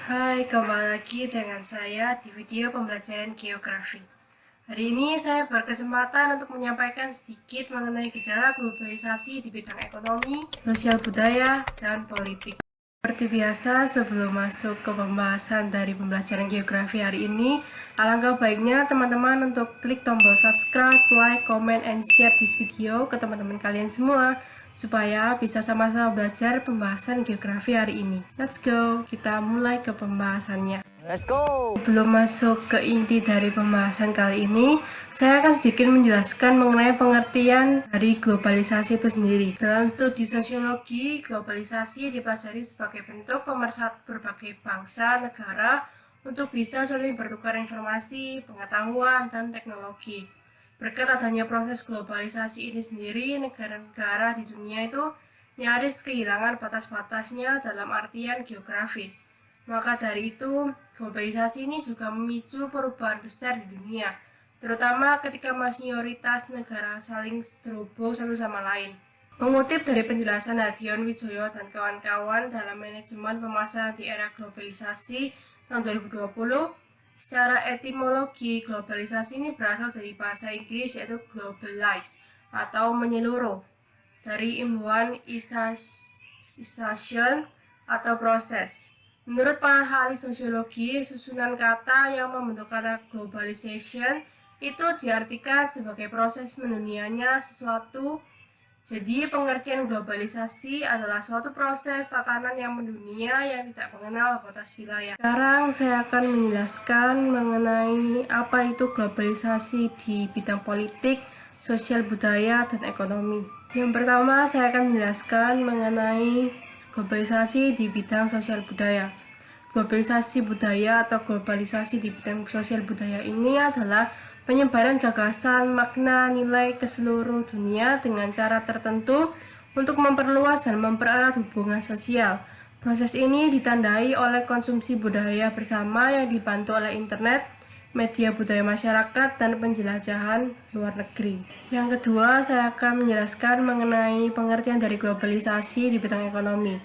Hai, kembali lagi dengan saya di video pembelajaran geografi. Hari ini saya berkesempatan untuk menyampaikan sedikit mengenai gejala globalisasi di bidang ekonomi, sosial budaya, dan politik. Seperti biasa, sebelum masuk ke pembahasan dari pembelajaran geografi hari ini, alangkah baiknya teman-teman untuk klik tombol subscribe, like, comment, and share this video ke teman-teman kalian semua, supaya bisa sama-sama belajar pembahasan geografi hari ini. Let's go, kita mulai ke pembahasannya. Let's go! Sebelum masuk ke inti dari pembahasan kali ini, saya akan sedikit menjelaskan mengenai pengertian dari globalisasi itu sendiri. Dalam studi sosiologi, globalisasi dipelajari sebagai bentuk pemersatu berbagai bangsa, negara, untuk bisa saling bertukar informasi, pengetahuan, dan teknologi. Berkat adanya proses globalisasi ini sendiri, negara-negara di dunia itu nyaris kehilangan batas-batasnya dalam artian geografis. Maka dari itu, globalisasi ini juga memicu perubahan besar di dunia, terutama ketika mayoritas negara saling terhubung satu sama lain. Mengutip dari penjelasan Hadion Wijoyo dan kawan-kawan dalam manajemen pemasaran di era globalisasi tahun 2020, secara etimologi, globalisasi ini berasal dari bahasa Inggris yaitu globalize atau menyeluruh, dari imbuhan isation atau proses. Menurut para ahli sosiologi, susunan kata yang membentuk kata globalization itu diartikan sebagai proses mendunianya sesuatu. Jadi, pengertian globalisasi adalah suatu proses tatanan yang mendunia yang tidak mengenal batas wilayah. Sekarang saya akan menjelaskan mengenai apa itu globalisasi di bidang politik, sosial budaya, dan ekonomi. Yang pertama, saya akan menjelaskan mengenai globalisasi di bidang sosial budaya. Globalisasi budaya atau globalisasi di bidang sosial budaya ini adalah penyebaran gagasan, makna, nilai ke seluruh dunia dengan cara tertentu untuk memperluas dan mempererat hubungan sosial. Proses ini ditandai oleh konsumsi budaya bersama yang dibantu oleh internet, media budaya masyarakat, dan penjelajahan luar negeri. Yang kedua, saya akan menjelaskan mengenai pengertian dari globalisasi di bidang ekonomi.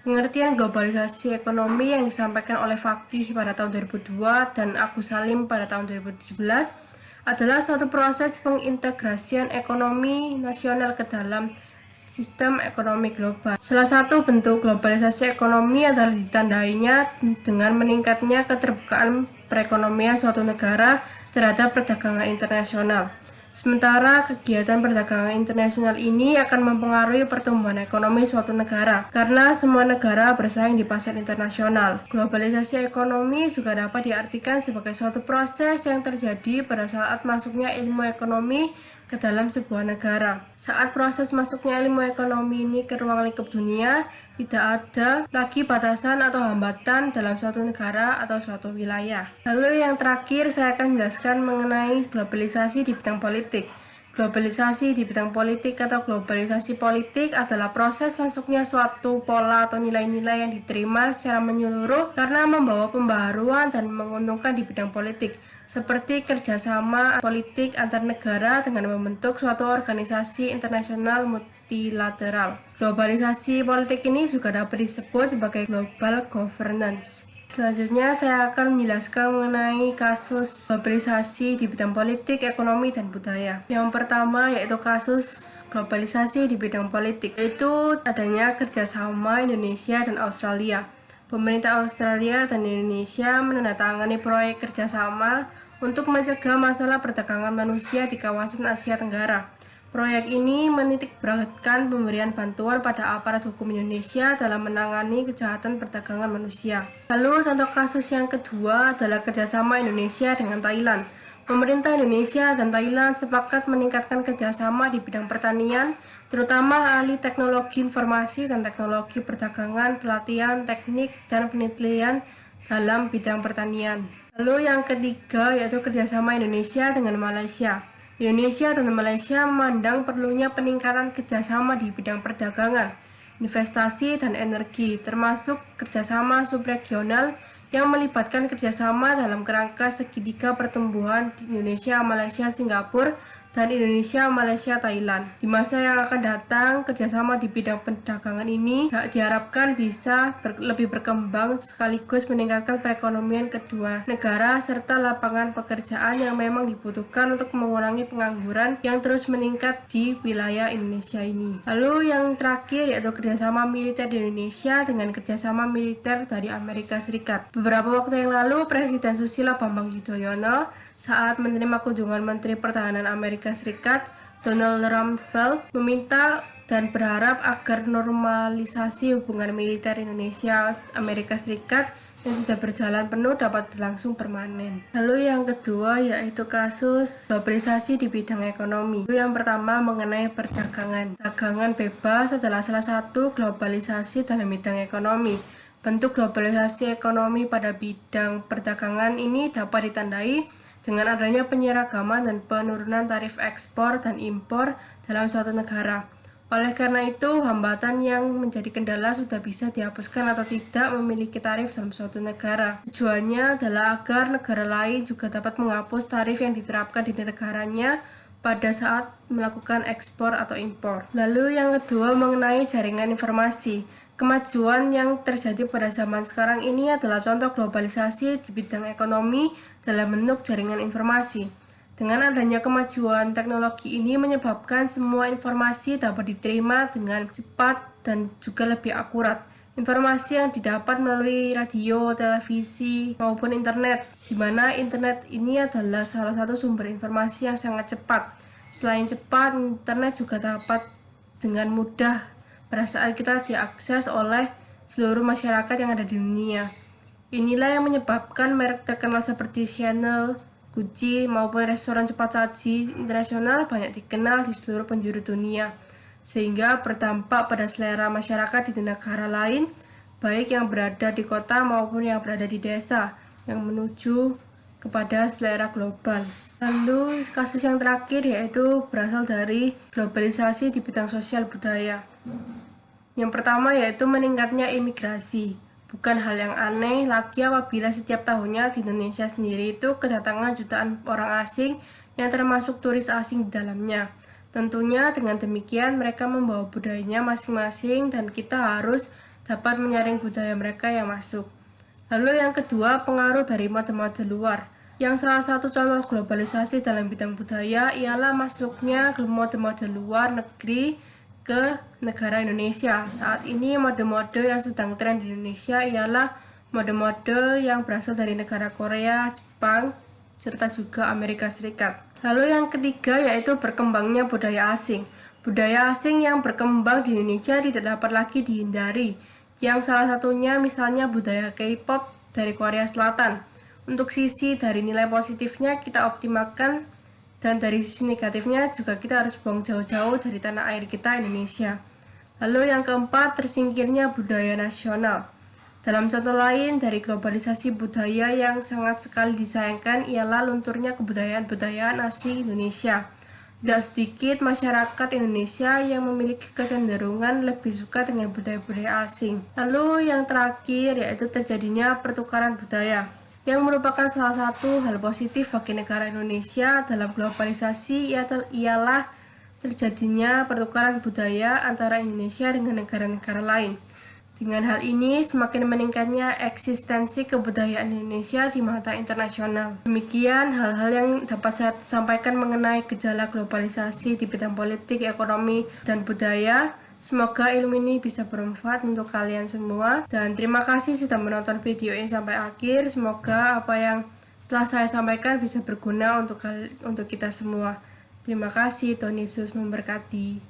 Pengertian globalisasi ekonomi yang disampaikan oleh Fakih pada tahun 2002 dan Agus Salim pada tahun 2017 adalah suatu proses pengintegrasian ekonomi nasional ke dalam sistem ekonomi global. Salah satu bentuk globalisasi ekonomi adalah ditandainya dengan meningkatnya keterbukaan perekonomian suatu negara terhadap perdagangan internasional. Sementara kegiatan perdagangan internasional ini akan mempengaruhi pertumbuhan ekonomi suatu negara, karena semua negara bersaing di pasar internasional. Globalisasi ekonomi juga dapat diartikan sebagai suatu proses yang terjadi pada saat masuknya ilmu ekonomi ke dalam sebuah negara. Saat proses masuknya ilmu ekonomi ini ke ruang lingkup dunia, tidak ada lagi batasan atau hambatan dalam suatu negara atau suatu wilayah. Lalu yang terakhir, saya akan menjelaskan mengenai globalisasi di bidang politik. Globalisasi di bidang politik atau globalisasi politik adalah proses masuknya suatu pola atau nilai-nilai yang diterima secara menyeluruh karena membawa pembaharuan dan menguntungkan di bidang politik, seperti kerjasama politik antar negara dengan membentuk suatu organisasi internasional multilateral. Globalisasi politik ini juga dapat disebut sebagai global governance. Selanjutnya, saya akan menjelaskan mengenai kasus globalisasi di bidang politik, ekonomi, dan budaya. Yang pertama yaitu kasus globalisasi di bidang politik, yaitu adanya kerjasama Indonesia dan Australia. Pemerintah Australia dan Indonesia menandatangani proyek kerjasama untuk mencegah masalah perdagangan manusia di kawasan Asia Tenggara. Proyek ini menitikberatkan pemberian bantuan pada aparat hukum Indonesia dalam menangani kejahatan perdagangan manusia. Lalu contoh kasus yang kedua adalah kerjasama Indonesia dengan Thailand. Pemerintah Indonesia dan Thailand sepakat meningkatkan kerjasama di bidang pertanian, terutama ahli teknologi informasi dan teknologi perdagangan, pelatihan, teknik, dan penelitian dalam bidang pertanian. Lalu yang ketiga yaitu kerjasama Indonesia dengan Malaysia. Indonesia dan Malaysia memandang perlunya peningkatan kerjasama di bidang perdagangan, investasi, dan energi, termasuk kerjasama subregional yang melibatkan kerjasama dalam kerangka segitiga pertumbuhan di Indonesia, Malaysia, Singapura, dan Indonesia, Malaysia, Thailand. Di masa yang akan datang, kerjasama di bidang perdagangan ini diharapkan bisa lebih berkembang sekaligus meningkatkan perekonomian kedua negara serta lapangan pekerjaan yang memang dibutuhkan untuk mengurangi pengangguran yang terus meningkat di wilayah Indonesia ini. Lalu yang terakhir yaitu kerjasama militer di Indonesia dengan kerjasama militer dari Amerika Serikat. Beberapa waktu yang lalu, Presiden Susilo Bambang Yudhoyono saat menerima kunjungan Menteri Pertahanan Amerika Serikat Donald Rumsfeld meminta dan berharap agar normalisasi hubungan militer Indonesia Amerika Serikat yang sudah berjalan penuh dapat berlangsung permanen. Lalu yang kedua yaitu kasus globalisasi di bidang ekonomi. Yang pertama mengenai perdagangan. Dagangan bebas adalah salah satu globalisasi dalam bidang ekonomi. Bentuk globalisasi ekonomi pada bidang perdagangan ini dapat ditandai dengan adanya penyeragaman dan penurunan tarif ekspor dan impor dalam suatu negara. Oleh karena itu, hambatan yang menjadi kendala sudah bisa dihapuskan atau tidak memiliki tarif dalam suatu negara. Tujuannya adalah agar negara lain juga dapat menghapus tarif yang diterapkan di negaranya pada saat melakukan ekspor atau impor. Lalu yang kedua mengenai jaringan informasi. Kemajuan yang terjadi pada zaman sekarang ini adalah contoh globalisasi di bidang ekonomi dalam bentuk jaringan informasi. Dengan adanya kemajuan teknologi ini menyebabkan semua informasi dapat diterima dengan cepat dan juga lebih akurat. Informasi yang didapat melalui radio, televisi, maupun internet, di mana internet ini adalah salah satu sumber informasi yang sangat cepat. Selain cepat, internet juga dapat dengan mudah pada saat kita diakses oleh seluruh masyarakat yang ada di dunia. Inilah yang menyebabkan merek terkenal seperti Chanel, Gucci, maupun restoran cepat saji internasional banyak dikenal di seluruh penjuru dunia, sehingga berdampak pada selera masyarakat di negara lain, baik yang berada di kota maupun yang berada di desa, yang menuju kepada selera global. Lalu kasus yang terakhir yaitu berasal dari globalisasi di bidang sosial budaya. Yang pertama yaitu meningkatnya imigrasi. Bukan hal yang aneh lagi apabila setiap tahunnya di Indonesia sendiri itu kedatangan jutaan orang asing yang termasuk turis asing di dalamnya. Tentunya dengan demikian mereka membawa budayanya masing-masing dan kita harus dapat menyaring budaya mereka yang masuk. Lalu yang kedua, pengaruh dari mode-mode luar. Yang salah satu contoh globalisasi dalam bidang budaya ialah masuknya mode-mode luar negeri ke negara Indonesia. Saat ini mode-mode yang sedang tren di Indonesia ialah mode-mode yang berasal dari negara Korea, Jepang, serta juga Amerika Serikat. Lalu yang ketiga yaitu berkembangnya budaya asing. Budaya asing yang berkembang di Indonesia tidak dapat lagi dihindari. Yang salah satunya misalnya budaya K-pop dari Korea Selatan. Untuk sisi dari nilai positifnya kita optimalkan, dan dari sisi negatifnya juga kita harus buang jauh-jauh dari tanah air kita Indonesia. Lalu yang keempat, tersingkirnya budaya nasional. Dalam contoh lain dari globalisasi budaya yang sangat sekali disayangkan ialah lunturnya kebudayaan-budayaan asli Indonesia. Tidak sedikit masyarakat Indonesia yang memiliki kecenderungan lebih suka dengan budaya-budaya asing. Lalu yang terakhir yaitu terjadinya pertukaran budaya, yang merupakan salah satu hal positif bagi negara Indonesia dalam globalisasi ialah terjadinya pertukaran budaya antara Indonesia dengan negara-negara lain. Dengan hal ini semakin meningkatnya eksistensi kebudayaan Indonesia di mata internasional. Demikian hal-hal yang dapat saya sampaikan mengenai gejala globalisasi di bidang politik, ekonomi, dan budaya. Semoga ilmu ini bisa bermanfaat untuk kalian semua, dan terima kasih sudah menonton video ini sampai akhir. Semoga apa yang telah saya sampaikan bisa berguna untuk kita semua. Terima kasih, Tuhan Yesus memberkati.